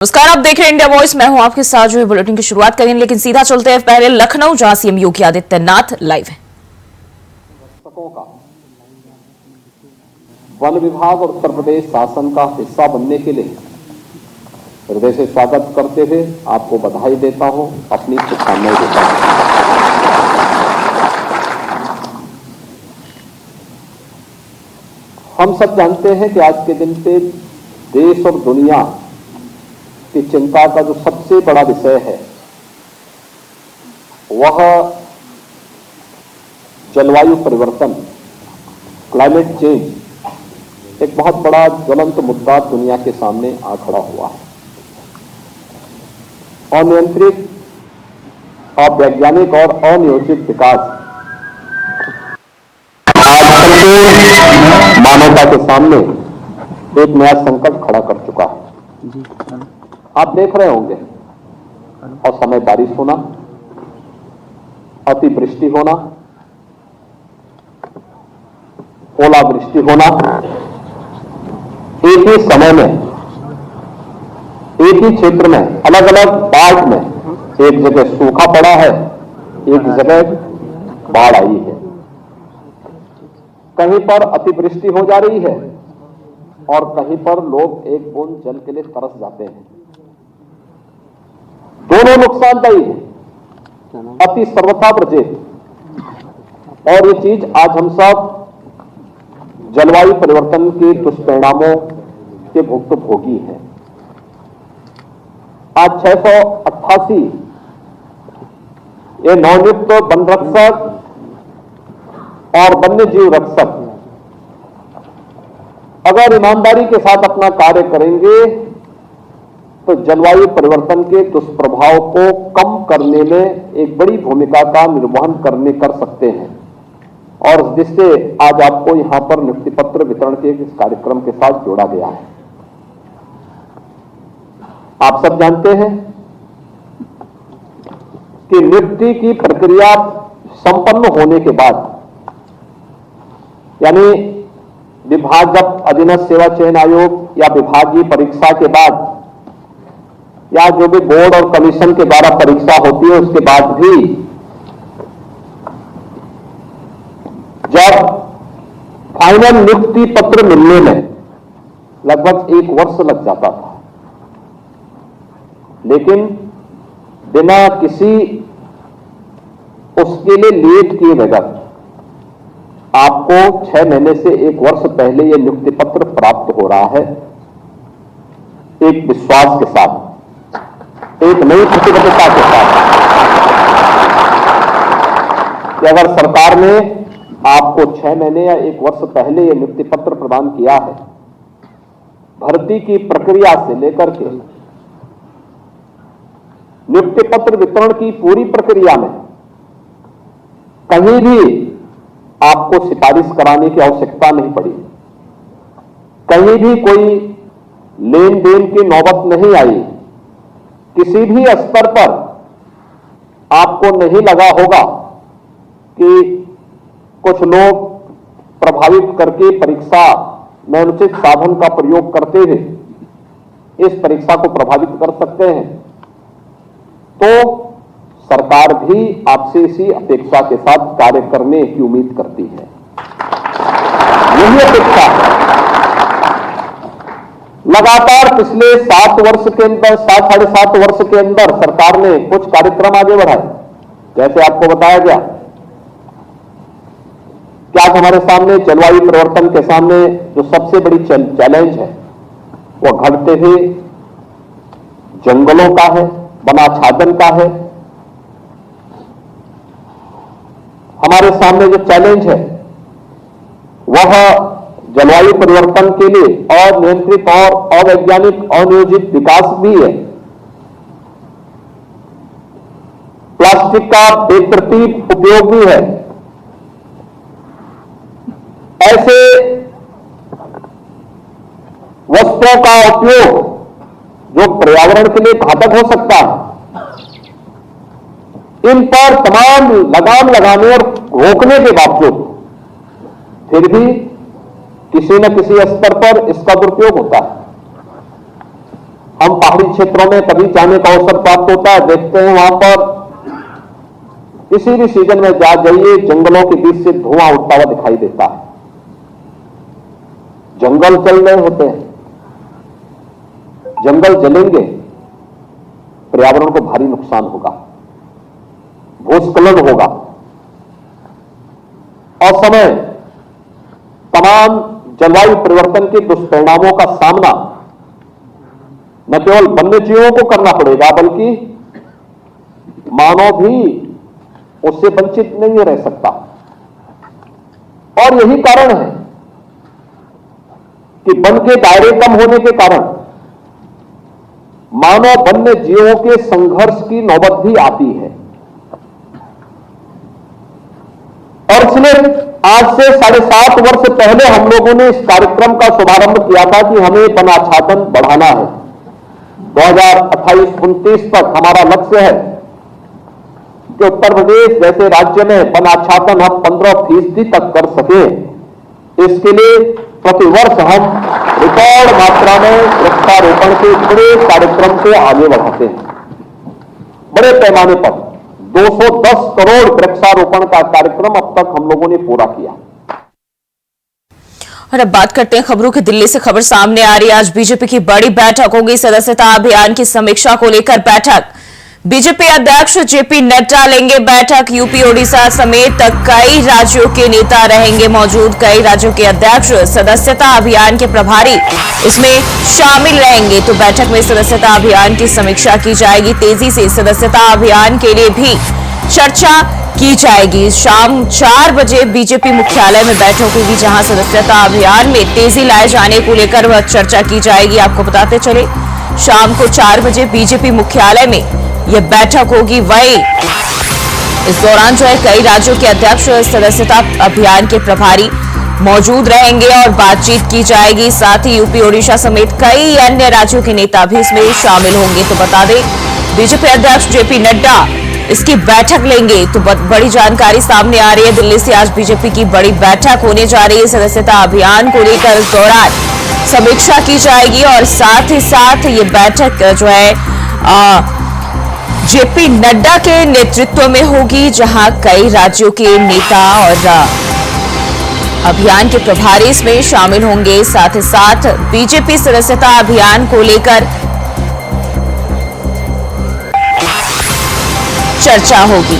नमस्कार, आप देख रहे हैं इंडिया वॉइस। मैं हूं आपके साथ। जो है बुलेटिन की शुरुआत करेंगे, लेकिन सीधा चलते हैं पहले लखनऊ, जहां सीएम योगी आदित्यनाथ लाइव है। वन विभाग और उत्तर प्रदेश शासन का हिस्सा बनने के लिए हृदय से स्वागत करते हुए आपको बधाई देता हूं, अपनी शुभकामनाएं देता हूं। हम सब जानते हैं कि आज के दिन पे देश और दुनिया की चिंता का जो सबसे बड़ा विषय है वह जलवायु परिवर्तन, क्लाइमेट चेंज एक बहुत बड़ा ज्वलंत मुद्दा दुनिया के सामने आ खड़ा हुआ है। अनियंत्रित, अवैज्ञानिक और अनियोजित विकास मानवता के सामने एक नया संकट खड़ा कर चुका है। आप देख रहे होंगे असमय बारिश होना, अतिवृष्टि होना, ओलावृष्टि होना, एक ही समय में एक ही क्षेत्र में अलग अलग पार्ट में एक जगह सूखा पड़ा है, एक जगह बाढ़ आई है, कहीं पर अतिवृष्टि हो जा रही है और कहीं पर लोग एक बूंद जल के लिए तरस जाते हैं। दोनों नुकसानदायी है, अति सर्वथा वर्जित। और ये चीज आज हम सब जलवायु परिवर्तन के दुष्परिणामों के भुक्तभोगी हैं। आज 688 ये नवनियुक्त वन रक्षक और वन्य जीव रक्षक अगर ईमानदारी के साथ अपना कार्य करेंगे तो जलवायु परिवर्तन के दुष्प्रभाव को कम करने में एक बड़ी भूमिका का निर्वहन कर सकते हैं। और जिससे आज आपको यहां पर नियुक्ति पत्र वितरण के इस कार्यक्रम के साथ जोड़ा गया है। आप सब जानते हैं कि नियुक्ति की प्रक्रिया संपन्न होने के बाद, यानी विभाग जब अधीनस्थ सेवा चयन आयोग या विभागीय परीक्षा के बाद या जो भी बोर्ड और कमीशन के द्वारा परीक्षा होती है उसके बाद भी जब फाइनल नियुक्ति पत्र मिलने में लगभग 1 वर्ष लग जाता था, लेकिन बिना किसी उसके लिए लेट किए बगैर आपको 6 महीने से 1 वर्ष पहले यह नियुक्ति पत्र प्राप्त हो रहा है। एक विश्वास के साथ, एक नई प्रतिबद्धता के साथ कि अगर सरकार ने आपको 6 महीने या 1 वर्ष पहले यह नियुक्ति पत्र प्रदान किया है, भर्ती की प्रक्रिया से लेकर के नियुक्ति पत्र वितरण की पूरी प्रक्रिया में कहीं भी आपको सिफारिश कराने की आवश्यकता नहीं पड़ी, कहीं भी कोई लेन देन की नौबत नहीं आई, किसी भी स्तर पर आपको नहीं लगा होगा कि कुछ लोग प्रभावित करके परीक्षा में अनुचित साधन का प्रयोग करते हुए इस परीक्षा को प्रभावित कर सकते हैं। तो सरकार भी आपसे इसी अपेक्षा के साथ कार्य करने की उम्मीद करती है। यही अपेक्षा है। लगातार पिछले 7 वर्ष के अंदर, 7-7.5 वर्ष के अंदर सरकार ने कुछ कार्यक्रम आगे बढ़ाए। जैसे आपको बताया गया कि आज हमारे सामने जलवायु परिवर्तन के सामने जो सबसे बड़ी चैलेंज है वो घटते हुए जंगलों का है, वनाच्छादन का है। हमारे सामने जो चैलेंज है वह जलवायु परिवर्तन के लिए अनियंत्रित और अवैज्ञानिक अनियोजित विकास भी है। प्लास्टिक का बेतरतीब उपयोग भी है। ऐसे वस्त्रों का उपयोग जो पर्यावरण के लिए घातक हो सकता है, इन पर तमाम लगाम लगाने और रोकने के बावजूद फिर भी किसी न किसी स्तर पर इसका दुरुपयोग होता है। हम पहाड़ी क्षेत्रों में कभी जाने का अवसर प्राप्त होता है, देखते हैं वहां पर किसी भी सीजन में जाइए जंगलों के बीच से धुआं उठता हुआ दिखाई देता है। जंगल जल रहे होते हैं, जंगल जलेंगे, पर्यावरण को भारी नुकसान होगा, भूस्खलन होगा और समय तमाम जलवायु परिवर्तन के दुष्परिणामों का सामना न केवल वन्य जीवों को करना पड़ेगा बल्कि मानव भी उससे वंचित नहीं रह सकता। और यही कारण है कि वन के दायरे कम होने के कारण मानव वन्य जीवों के संघर्ष की नौबत भी आती है। और इसलिए आज से 7.5 वर्ष पहले हम लोगों ने इस कार्यक्रम का शुभारंभ किया था कि हमें वन आच्छादन बढ़ाना है। 2028-29 तक हमारा लक्ष्य है कि उत्तर प्रदेश जैसे राज्य में वन आच्छादन हम 15% तक कर सके। इसके लिए प्रतिवर्ष हम रिकॉर्ड मात्रा में वृक्षारोपण के बड़े कार्यक्रम को आगे बढ़ाते हैं। बड़े पैमाने पर 210 करोड़ वृक्षारोपण का कार्यक्रम अब तक हम लोगों ने पूरा किया। और अब बात करते हैं खबरों की। दिल्ली से खबर सामने आ रही है। आज बीजेपी की बड़ी बैठक होगी। सदस्यता अभियान की समीक्षा को लेकर बैठक। बीजेपी अध्यक्ष जेपी नड्डा लेंगे बैठक। यूपी ओडिशा समेत कई राज्यों के नेता रहेंगे मौजूद। कई राज्यों के अध्यक्ष सदस्यता अभियान के प्रभारी इसमें शामिल रहेंगे। तो बैठक में सदस्यता अभियान की समीक्षा की जाएगी। तेजी से सदस्यता अभियान के लिए भी चर्चा की जाएगी। शाम 4 बजे बीजेपी मुख्यालय में बैठक होगी, जहां सदस्यता अभियान में तेजी लाए जाने को लेकर वह चर्चा की जाएगी। आपको बताते चले, शाम को 4 बजे बीजेपी मुख्यालय में यह बैठक होगी। वही इस दौरान जो है कई राज्यों के अध्यक्ष सदस्यता अभियान के प्रभारी मौजूद रहेंगे और बातचीत की जाएगी। साथ ही यूपी ओडिशा समेत कई अन्य राज्यों के नेता भी इसमें शामिल होंगे। तो बता दें, बीजेपी अध्यक्ष जेपी नड्डा इसकी बैठक लेंगे। तो बड़ी जानकारी सामने आ रही है। दिल्ली से आज बीजेपी की बड़ी बैठक होने जा रही है। सदस्यता अभियान को लेकर इस दौरान समीक्षा की जाएगी और साथ ही साथ ये बैठक जो है जेपी नड्डा के नेतृत्व में होगी, जहां कई राज्यों के नेता और अभियान के प्रभारी इसमें शामिल होंगे। साथ ही साथ बीजेपी सदस्यता अभियान को लेकर चर्चा होगी।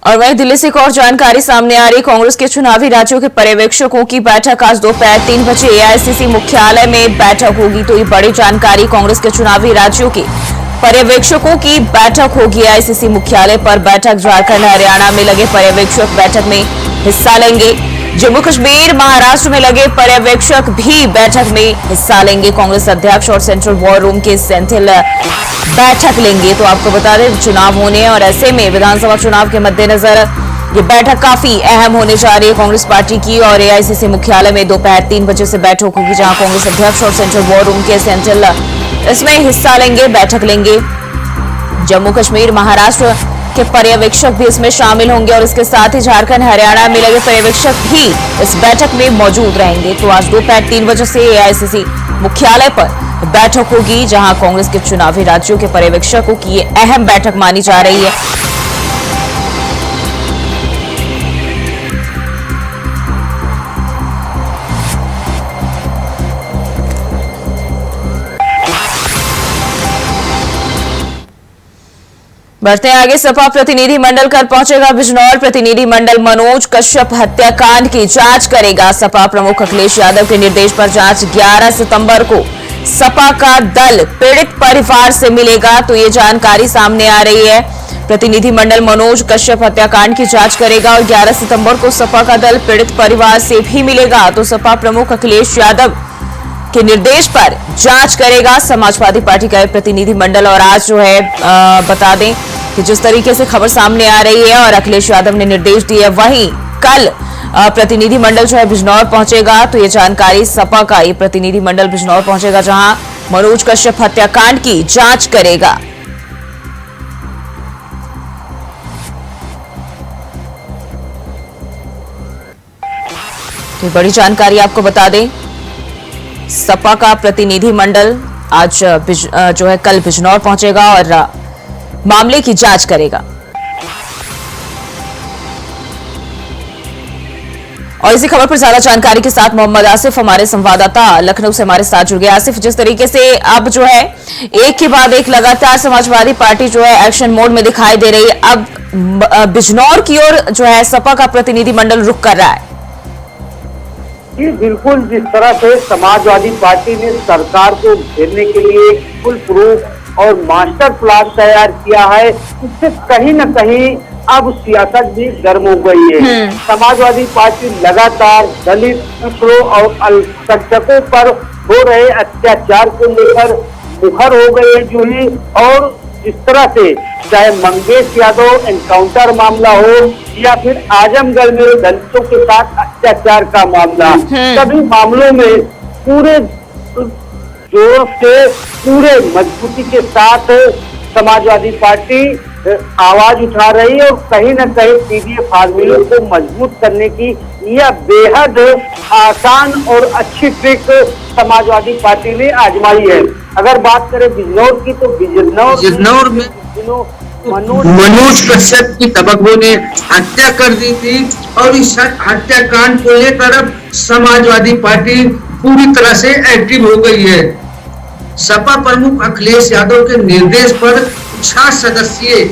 और वहीं दिल्ली से एक और जानकारी सामने आ रही। कांग्रेस के चुनावी राज्यों के पर्यवेक्षकों की बैठक आज दोपहर 3 बजे एआईसीसी मुख्यालय में बैठक होगी। तो ये बड़ी जानकारी, कांग्रेस के चुनावी राज्यों के पर्यवेक्षकों की बैठक होगी एआईसीसी मुख्यालय पर। बैठक झारखंड हरियाणा में लगे पर्यवेक्षक बैठक में हिस्सा लेंगे। जम्मू कश्मीर महाराष्ट्र में लगे पर्यवेक्षक भी बैठक में हिस्सा लेंगे। कांग्रेस अध्यक्ष और सेंट्रल वॉर रूम के सेंथिल बैठक लेंगे। तो आपको बता दें, चुनाव होने और ऐसे में विधानसभा चुनाव के मद्देनजर ये बैठक काफी अहम होने जा रही है कांग्रेस पार्टी की। और एआईसीसी मुख्यालय में दोपहर 3 बजे से बैठक होगी, जहां कांग्रेस अध्यक्ष और सेंट्रल वॉर रूम के सेंथिल इसमें हिस्सा लेंगे, बैठक लेंगे। जम्मू कश्मीर महाराष्ट्र के पर्यवेक्षक भी इसमें शामिल होंगे और इसके साथ ही झारखंड हरियाणा में लगे पर्यवेक्षक भी इस बैठक में मौजूद रहेंगे। तो आज दोपहर 3 बजे से एआईसीसी मुख्यालय पर बैठक होगी, जहां कांग्रेस के चुनावी राज्यों के पर्यवेक्षकों की ये अहम बैठक मानी जा रही है। बढ़ते आगे, सपा प्रतिनिधि मंडल कल पहुंचेगा बिजनौर। प्रतिनिधि मंडल मनोज कश्यप हत्याकांड की जांच करेगा। सपा प्रमुख अखिलेश यादव के निर्देश पर जांच 11 सितंबर को सपा का दल पीड़ित परिवार से मिलेगा। तो ये जानकारी सामने आ रही है। प्रतिनिधि मंडल मनोज कश्यप हत्याकांड की जांच करेगा और 11 सितंबर को सपा का दल पीड़ित परिवार से भी मिलेगा। तो सपा प्रमुख अखिलेश यादव के निर्देश पर जांच करेगा समाजवादी पार्टी का प्रतिनिधि मंडल। और आज जो है बता दें कि जिस तरीके से खबर सामने आ रही है और अखिलेश यादव ने निर्देश दिए, वहीं कल प्रतिनिधि मंडल जो है बिजनौर पहुंचेगा। तो ये जानकारी, सपा का ये प्रतिनिधि मंडल बिजनौर पहुंचेगा, जहां मनोज कश्यप हत्याकांड की जांच करेगा। तो बड़ी जानकारी आपको बता दें, सपा का प्रतिनिधि मंडल आज जो है कल बिजनौर पहुंचेगा और मामले की जांच करेगा। और इसी खबर पर ज्यादा जानकारी के साथ मोहम्मद आसिफ हमारे संवाददाता लखनऊ से हमारे साथ जुड़ गए। आसिफ, जिस तरीके से अब जो है एक के बाद एक लगातार समाजवादी पार्टी जो है एक्शन मोड में दिखाई दे रही है, अब बिजनौर की ओर जो है सपा का प्रतिनिधि मंडल रुख कर रहा है। जी बिल्कुल, जिस तरह से समाजवादी पार्टी ने सरकार को घेरने के लिए फुल प्रूफ और मास्टर प्लान तैयार किया है, इससे कहीं न कहीं अब सियासत भी गर्म हो गई है। समाजवादी पार्टी लगातार दलित पिछड़ों और अल्पसंख्यकों पर हो रहे अत्याचार को लेकर मुखर हो गई है जूही। और जिस तरह से चाहे मंगेश यादव एनकाउंटर मामला हो या फिर आजमगढ़ में दलितों के साथ अत्याचार का मामला, सभी मामलों में पूरे जोर से पूरे मजबूती के साथ समाजवादी पार्टी आवाज उठा रही है और कहीं न कहीं पीडीए फार्मूले को मजबूत करने की यह बेहद आसान और अच्छी ट्रिक समाजवादी पार्टी ने आजमाई है। अगर बात करें बिजनौर की, तो बिजनौर में मनोज कश्यप की तबग्गों ने हत्या कर दी थी और इस हत्याकांड को लेकर अब समाजवादी पार्टी पूरी तरह से एक्टिव हो गई है। सपा प्रमुख अखिलेश यादव के निर्देश पर 6 सदस्यीय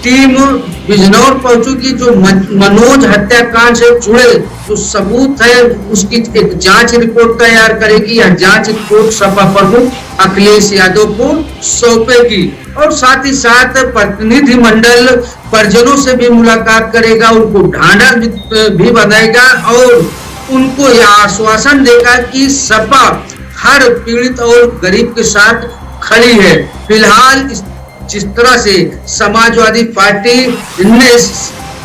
टीम बिजनौर पहुंचेगी, जो मनोज हत्याकांड से जुड़े जो सबूत है उसकी एक जांच रिपोर्ट तैयार करेगी। यह जांच रिपोर्ट सपा प्रमुख अखिलेश यादव को सौंपेगी और साथ ही साथ प्रतिनिधि मंडल परिजनों से भी मुलाकात करेगा, उनको ढांढस भी बनाएगा और उनको यह आश्वासन देगा कि सपा हर पीड़ित और गरीब के साथ खड़ी है। फिलहाल जिस तरह से समाजवादी पार्टी ने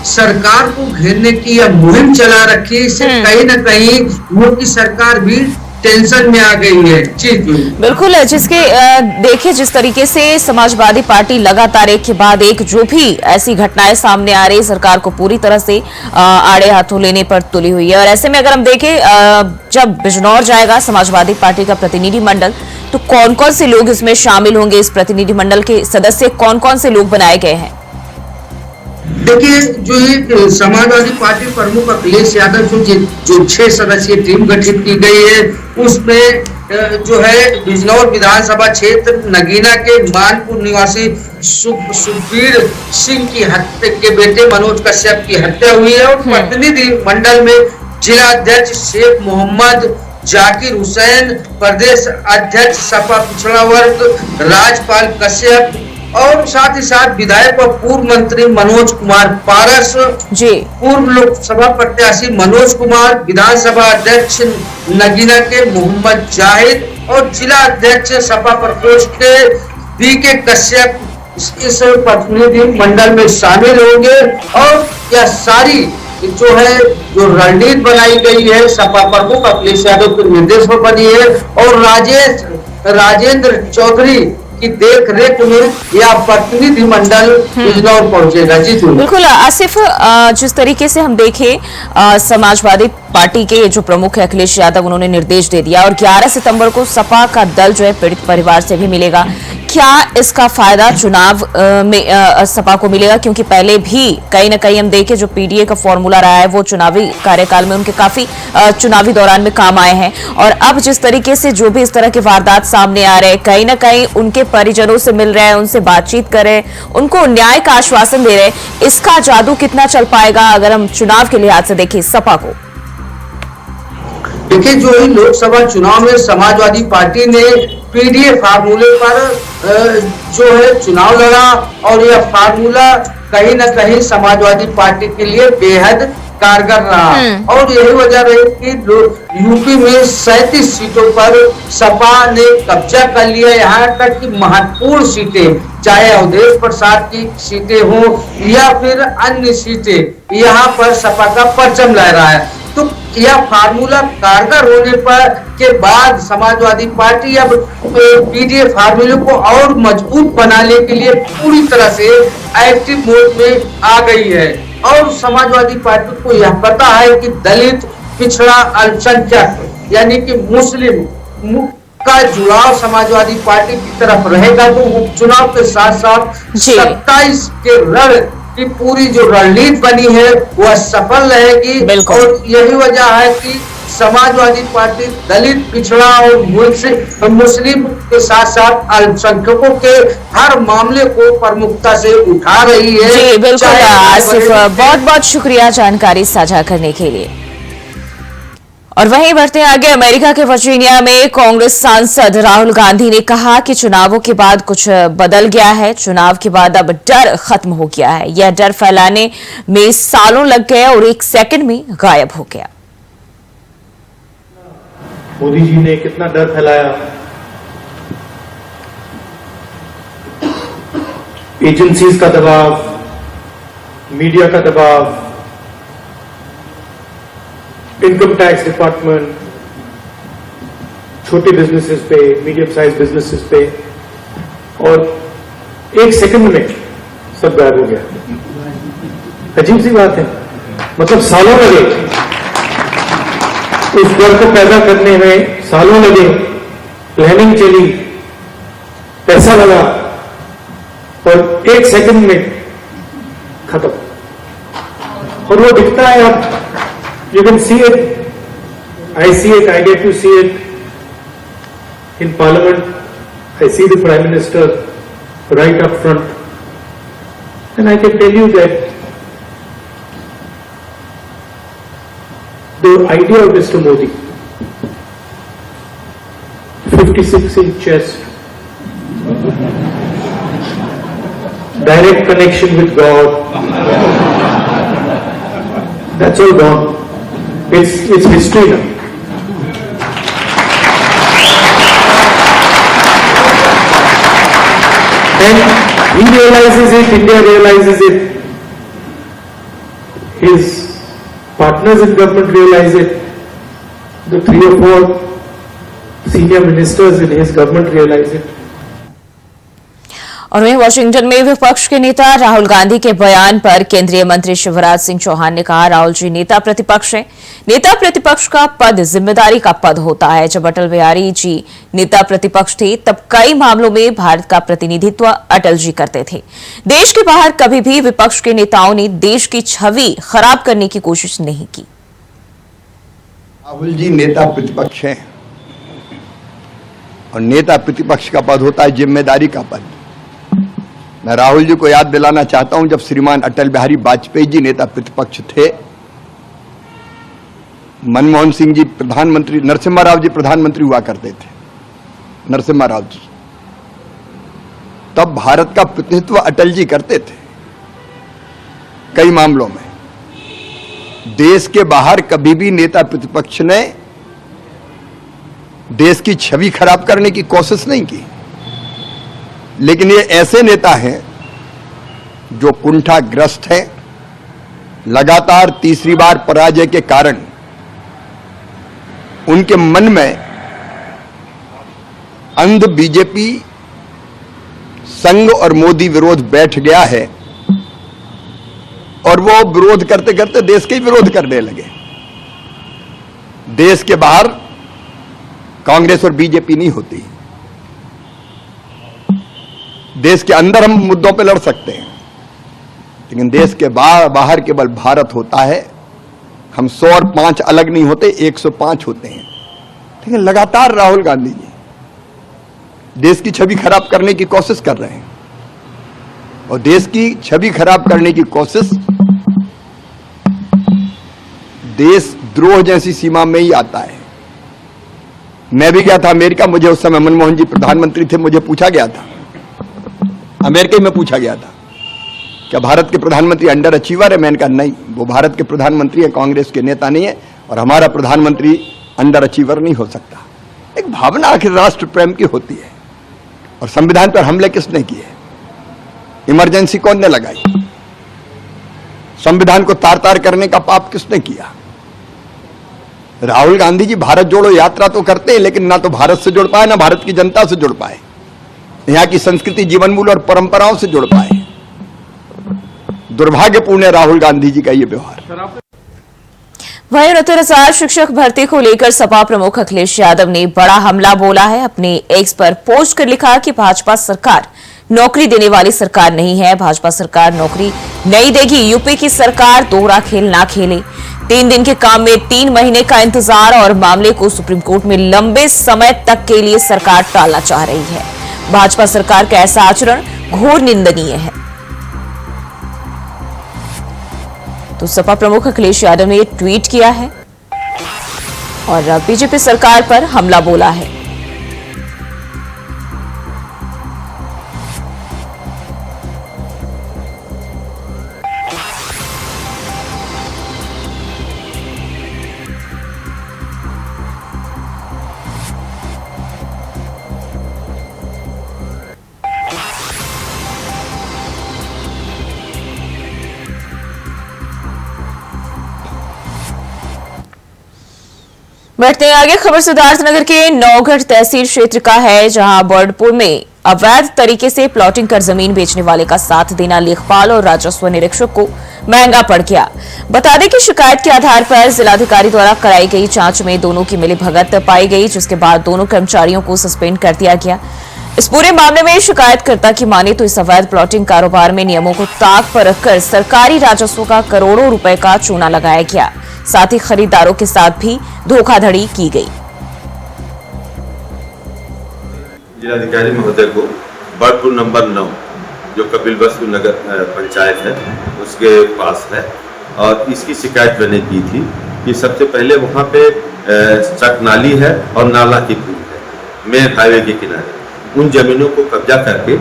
सरकार को घेरने की यह मुहिम चला रखी है, इससे कहीं न कहीं मोदी सरकार भी टेंशन में आ गई है। जी बिल्कुल, जिसके देखिए जिस तरीके से समाजवादी पार्टी लगातार एक के बाद एक जो भी ऐसी घटनाएं सामने आ रही, सरकार को पूरी तरह से आड़े हाथों लेने पर तुली हुई है। और ऐसे में अगर हम देखें, जब बिजनौर जाएगा समाजवादी पार्टी का प्रतिनिधि मंडल, तो कौन कौन से लोग इसमें शामिल होंगे? इस प्रतिनिधि मंडल के सदस्य कौन कौन से लोग बनाए गए हैं? देखिए, जो ये समाजवादी पार्टी प्रमुख अखिलेश यादव जो 6 सदस्यीय टीम गठित की गई है, उसमें जो है बिजनौर विधानसभा क्षेत्र नगीना के मानपुर निवासी सुखबीर सिंह की हत्या के बेटे मनोज कश्यप की हत्या हुई है और प्रतिनिधि मंडल में जिला अध्यक्ष शेख मोहम्मद जाकिर हुसैन, प्रदेश अध्यक्ष सपा पिछड़ा वर्ग राजपाल कश्यप और साथ ही साथ विधायक व पूर्व मंत्री मनोज कुमार पारस जी, पूर्व लोकसभा प्रत्याशी मनोज कुमार, विधानसभा अध्यक्ष नगीना के मोहम्मद जाहिद और जिला अध्यक्ष सपा प्रकोष्ठ के बीके कश्यप इस प्रतिनिधि मंडल में शामिल होंगे। और यह सारी जो है जो रणनीति बनाई गई है सपा प्रमुख अखिलेश यादव के निर्देश पर बनी है और राजेंद्र चौधरी की देख रेख में यह प्रतिनिधि मंडल बिजनौर पहुंचेगा। जी बिल्कुल आसिफ, जिस तरीके से हम देखें समाजवादी पार्टी के जो प्रमुख है अखिलेश यादव, उन्होंने निर्देश दे दिया और 11 सितंबर को सपा का दल जो है पीड़ित परिवार से भी मिलेगा। क्या इसका फायदा चुनाव में सपा को मिलेगा? क्योंकि पहले भी कहीं ना कहीं हम देखें जो पीडीए का फॉर्मूला रहा है वो चुनावी कार्यकाल में उनके काफी चुनावी दौरान में काम आए हैं। और अब जिस तरीके से जो भी इस तरह के वारदात सामने आ रहे हैं, कहीं ना कहीं उनके परिजनों से मिल रहे हैं, उनसे बातचीत कर रहे हैं, उनको न्याय का आश्वासन दे रहे हैं, इसका जादू कितना चल पाएगा अगर हम चुनाव के लिहाज से देखें सपा को? देखिए, जो ही लोकसभा चुनाव में समाजवादी पार्टी ने पीडीए फार्मूले पर जो है चुनाव लड़ा और यह फार्मूला कहीं न कहीं समाजवादी पार्टी के लिए बेहद कारगर रहा और यही वजह रही कि यूपी में 37 सीटों पर सपा ने कब्जा कर लिया। यहाँ तक कि महत्वपूर्ण सीटें, चाहे अवधेश प्रसाद की सीटें हो या फिर अन्य सीटें, यहाँ पर सपा का परचम लहरा है। तो यह फार्मूला कारगर होने पर के बाद समाजवादी पार्टी अब पीडीए फार्मूले को और मजबूत बनाने के लिए पूरी तरह से एक्टिव मोड में आ गई है। और समाजवादी पार्टी को यह पता है कि दलित, पिछड़ा, अल्पसंख्यक यानी कि मुस्लिम का जुड़ाव समाजवादी पार्टी की तरफ रहेगा, तो उपचुनाव के साथ साथ 27 के रण की पूरी जो रणनीति बनी है वह सफल रहेगी। और यही वजह है कि समाजवादी पार्टी दलित, पिछड़ा और मुस्लिम के साथ साथ अल्पसंख्यकों के हर मामले को प्रमुखता से उठा रही है। जी बिल्कुल आसिफ, बहुत बहुत शुक्रिया जानकारी साझा करने के लिए। और वहीं बढ़ते आगे, अमेरिका के वर्जीनिया में कांग्रेस सांसद राहुल गांधी ने कहा कि चुनावों के बाद कुछ बदल गया है। चुनाव के बाद अब डर खत्म हो गया है। यह डर फैलाने में सालों लग गए और 1 सेकंड में गायब हो गया। मोदी जी ने कितना डर फैलाया, एजेंसीज का दबाव, मीडिया का दबाव, इनकम टैक्स डिपार्टमेंट, छोटे बिजनेसेस पे, मीडियम साइज बिजनेसेस पे, और 1 सेकंड में सब गायब हो गया। अजीब सी बात है, मतलब सालों लगे इस डर को पैदा करने में, सालों लगे, प्लानिंग चली, पैसा लगा, और 1 सेकंड में खत्म। और वो दिखता है अब, you can see it, I see it, I get to see it in Parliament. I see the Prime Minister right up front, and I can tell you that the idea of Mr. Modi, 56-inch chest, direct connection with God, that's all gone. It's history now. And he realizes it, India realizes it, his partners in government realize it, the 3 or 4 senior ministers in his government realize it. और वहीं Washington में विपक्ष के नेता राहुल गांधी के बयान पर केंद्रीय मंत्री शिवराज सिंह चौहान ने कहा, राहुल जी नेता प्रतिपक्ष हैं। नेता प्रतिपक्ष का पद जिम्मेदारी का पद होता है। जब अटल बिहारी जी नेता प्रतिपक्ष थे तब कई मामलों में भारत का प्रतिनिधित्व अटल जी करते थे। देश के बाहर कभी भी विपक्ष के नेताओं ने देश की छवि खराब करने की कोशिश नहीं की। राहुल जी नेता प्रतिपक्ष हैं और नेता प्रतिपक्ष का पद होता है जिम्मेदारी का पद। मैं राहुल जी को याद दिलाना चाहता हूं, जब श्रीमान अटल बिहारी वाजपेयी जी नेता प्रतिपक्ष थे, मनमोहन सिंह जी प्रधानमंत्री, नरसिम्हा राव जी प्रधानमंत्री हुआ करते थे, नरसिम्हा राव जी, तब भारत का प्रतिनिधित्व अटल जी करते थे। कई मामलों में देश के बाहर कभी भी नेता प्रतिपक्ष ने देश की छवि खराब करने की कोशिश नहीं की। लेकिन ये ऐसे नेता हैं जो कुंठाग्रस्त हैं, लगातार तीसरी बार पराजय के कारण उनके मन में अंध बीजेपी संघ और मोदी विरोध बैठ गया है और वो विरोध करते करते देश के ही विरोध करने लगे। देश के बाहर कांग्रेस और बीजेपी नहीं होती, देश के अंदर हम मुद्दों पे लड़ सकते हैं, लेकिन देश के बाहर केवल भारत होता है। हम 100 और 5 अलग नहीं होते, 105 होते हैं। लेकिन लगातार राहुल गांधी जी देश की छवि खराब करने की कोशिश कर रहे हैं और देश की छवि खराब करने की कोशिश देशद्रोह जैसी सीमा में ही आता है। मैं भी गया था अमेरिका, मुझे उस समय मनमोहन जी प्रधानमंत्री थे, मुझे पूछा गया था, अमेरिका में पूछा गया था, क्या भारत के प्रधानमंत्री अंडर अचीवर है? मैंने कहा नहीं, वो भारत के प्रधानमंत्री है, कांग्रेस के नेता नहीं है, और हमारा प्रधानमंत्री अंडर अचीवर नहीं हो सकता। एक भावना आखिर राष्ट्र प्रेम की होती है। और संविधान पर हमले किसने किए? इमरजेंसी कौन ने लगाई? संविधान को तार तार करने का पाप किसने किया? राहुल गांधी जी भारत जोड़ो यात्रा तो करते हैं, लेकिन ना तो भारत से जुड़ पाए, ना भारत की जनता से जुड़ पाए, यहाँ की संस्कृति, जीवन मूल्य और परंपराओं से जुड़ पाए। दुर्भाग्यपूर्ण है राहुल गांधी जी का ये व्यवहार। वहीं 69,000 शिक्षक भर्ती को लेकर सपा प्रमुख अखिलेश यादव ने बड़ा हमला बोला है। अपने एक्स पर पोस्ट कर लिखा कि भाजपा सरकार नौकरी देने वाली सरकार नहीं है, भाजपा सरकार नौकरी नहीं देगी। यूपी की सरकार दोहरा खेल ना खेले। 3 दिन के काम में 3 महीने का इंतजार और मामले को सुप्रीम कोर्ट में लंबे समय तक के लिए सरकार टालना चाह रही है। भाजपा सरकार का ऐसा आचरण घोर निंदनीय है। तो सपा प्रमुख अखिलेश यादव ने ट्वीट किया है और बीजेपी सरकार पर हमला बोला है। बढ़ते हैं आगे। खबर सिद्धार्थनगर के नौगढ़ तहसील क्षेत्र का है, जहां बर्डपुर में अवैध तरीके से प्लॉटिंग कर जमीन बेचने वाले का साथ देना लेखपाल और राजस्व निरीक्षक को महंगा पड़ गया। बता दें कि शिकायत के आधार पर जिलाधिकारी द्वारा कराई गई जांच में दोनों की मिलीभगत पाई गई, जिसके बाद दोनों कर्मचारियों को सस्पेंड कर दिया गया। इस पूरे मामले में शिकायतकर्ता की माने तो इस अवैध प्लॉटिंग कारोबार में नियमों को ताक पर रखकर सरकारी राजस्व का करोड़ों रुपए का चूना लगाया गया। साथ ही खरीदारों के साथ भी धोखाधड़ी की गई। जिलाधिकारी महोदय को बर्डपुर नंबर 9 जो कपिलवस्तु नगर पंचायत है उसके पास है, और इसकी शिकायत मैंने की थी कि सबसे पहले वहाँ पे चक नाली है और नाला की पुल है मेन हाईवे के किनारे। उन जमीनों को कब्जा करके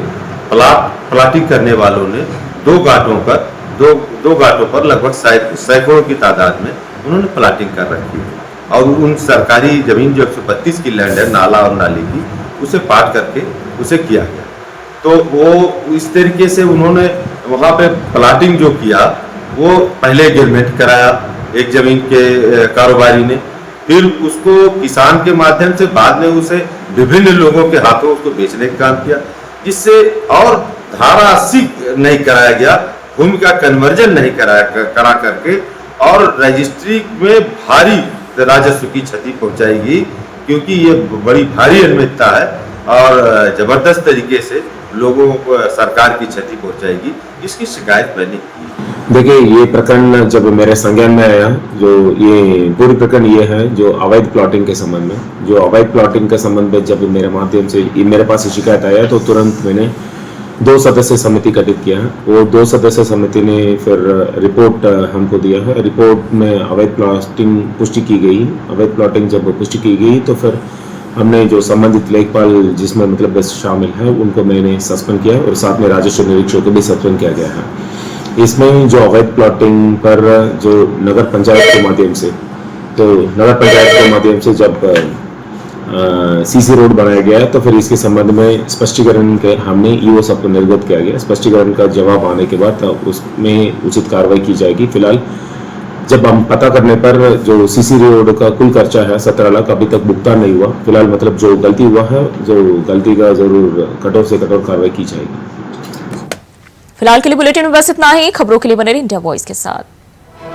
प्लाटिंग करने वालों ने दो घाटों पर लगभग सैकड़ों की तादाद में उन्होंने प्लाटिंग कर रखी है। और उन सरकारी जमीन जो 132 की लैंड है नाला और नाली की, उसे पाट करके उसे किया गया। तो वो इस तरीके से उन्होंने वहाँ पे प्लाटिंग जो किया वो पहले एग्रीमेंट कराया एक जमीन के कारोबारी ने, फिर उसको किसान के माध्यम से बाद में उसे विभिन्न लोगों के हाथों उसको बेचने का काम किया, जिससे और धारा 80 नहीं कराया गया, भूमि का कन्वर्जन नहीं करा करके और रजिस्ट्री में भारी राजस्व की क्षति पहुंचाएगी, क्योंकि ये बड़ी भारी अनियमितता है और जबरदस्त तरीके से लोगों को सरकार की क्षति पहुंचाएगी। इसकी शिकायत मैंने की। देखिए, ये प्रकरण जब मेरे संज्ञान में आया, जो ये पूरी प्रकरण ये है जो अवैध प्लॉटिंग के संबंध में, जो अवैध प्लॉटिंग के संबंध में जब मेरे माध्यम से मेरे पास शिकायत आया तो तुरंत मैंने 2 सदस्य समिति गठित किया है। वो 2 सदस्य समिति ने फिर रिपोर्ट हमको दिया है। रिपोर्ट में अवैध प्लॉटिंग पुष्टि की गई। अवैध प्लॉटिंग जब पुष्टि की गई तो फिर हमने जो संबंधित लेखपाल जिसमें मतलब शामिल है उनको मैंने सस्पेंड किया और साथ में राजस्व निरीक्षक को भी सस्पेंड किया गया है। इसमें जो अवैध प्लॉटिंग पर जो नगर पंचायत के माध्यम से, तो नगर पंचायत के माध्यम से जब सीसी रोड बनाया गया तो फिर इसके संबंध में स्पष्टीकरण के हमने ईओ साहब को निर्गत किया गया। स्पष्टीकरण का जवाब आने के बाद उसमें उचित कार्रवाई की जाएगी। फिलहाल जब हम पता करने पर जो सीसी रोड का कुल खर्चा है 17 लाख अभी तक भुगतान नहीं हुआ। फिलहाल मतलब जो गलती हुआ है, जो गलती का जरूर कठोर से कठोर कार्रवाई की जाएगी। फिलहाल के लिए बुलेटिन में बस इतना ही। खबरों के लिए बने रहिए इंडिया वॉइस के साथ।